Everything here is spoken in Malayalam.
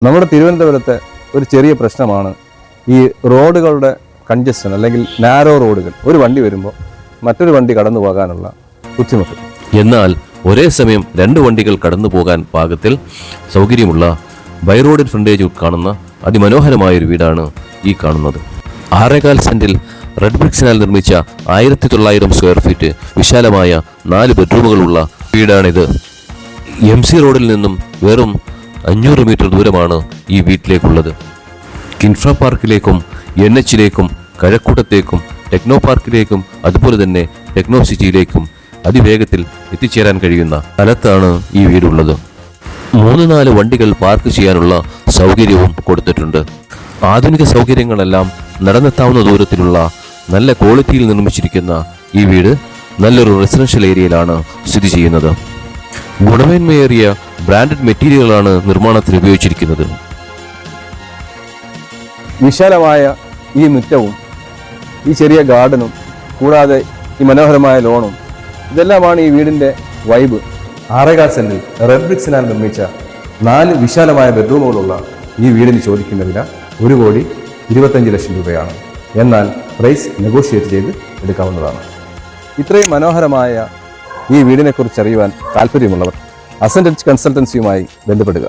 നമ്മുടെ തിരുവനന്തപുരത്തെ ഒരു ചെറിയ പ്രശ്നമാണ് ഈ റോഡുകളുടെ കൺജസ്റ്റൻ അല്ലെങ്കിൽ നാരോ റോഡുകൾ. ഒരു വണ്ടി വരുമ്പോൾ മറ്റൊരു വണ്ടി കടന്നു പോകാനുള്ള ബുദ്ധിമുട്ട്. എന്നാൽ ഒരേ സമയം രണ്ട് വണ്ടികൾ കടന്നു പോകാൻ പാകത്തിൽ സൗകര്യമുള്ള ബൈറോഡിൽ ഫ്രണ്ടേജ് കാണുന്ന അതിമനോഹരമായൊരു വീടാണ് ഈ കാണുന്നത്. 6.25 സെന്റിൽ റെഡ് ബ്രിക്സിനാൽ നിർമ്മിച്ച 1900 സ്ക്വയർ ഫീറ്റ് വിശാലമായ 4 ബെഡ്റൂമുകളുള്ള വീടാണിത്. MC റോഡിൽ നിന്നും വെറും 500 മീറ്റർ ദൂരമാണ് ഈ വീട്ടിലേക്കുള്ളത്. കിൻഫ്ര പാർക്കിലേക്കും NH-ലേക്കും കഴക്കൂട്ടത്തേക്കും ടെക്നോ പാർക്കിലേക്കും അതുപോലെ തന്നെ ടെക്നോ സിറ്റിയിലേക്കും അതിവേഗത്തിൽ എത്തിച്ചേരാൻ കഴിയുന്ന സ്ഥലത്താണ് ഈ വീടുള്ളത്. 3-4 വണ്ടികൾ പാർക്ക് ചെയ്യാനുള്ള സൗകര്യവും കൊടുത്തിട്ടുണ്ട്. ആധുനിക സൗകര്യങ്ങളെല്ലാം നടന്നെത്താവുന്ന ദൂരത്തിലുള്ള നല്ല ക്വാളിറ്റിയിൽ നിർമ്മിച്ചിരിക്കുന്ന ഈ വീട് നല്ലൊരു റെസിഡൻഷ്യൽ ഏരിയയിലാണ് സ്ഥിതി ചെയ്യുന്നത്. ഗുണമേന്മയേറിയ ബ്രാൻഡഡ് മെറ്റീരിയലുകളാണ് നിർമ്മാണത്തിന് ഉപയോഗിച്ചിരിക്കുന്നത്. വിശാലമായ ഈ മുറ്റവും ഈ ചെറിയ ഗാർഡനും കൂടാതെ ഈ മനോഹരമായ ലോണും ഇതെല്ലാമാണ് ഈ വീടിൻ്റെ വൈബ്. 6.25 സെന്റിൽ റെഡ് ബ്രിക്സിനാൽ നിർമ്മിച്ച 4 വിശാലമായ ബെഡ്റൂമുകളുള്ള ഈ വീടിന് ചോദിക്കുന്ന വില 1,25,00,000 രൂപയാണ്. എന്നാൽ പ്രൈസ് നെഗോഷിയേറ്റ് ചെയ്ത് എടുക്കാവുന്നതാണ്. ഇത്രയും മനോഹരമായ ഈ വീടിനെക്കുറിച്ച് അറിയുവാൻ താല്പര്യമുള്ളവർ അസന്റ് എഡ്ജ് കൺസൾട്ടൻസിയുമായി ബന്ധപ്പെടുക.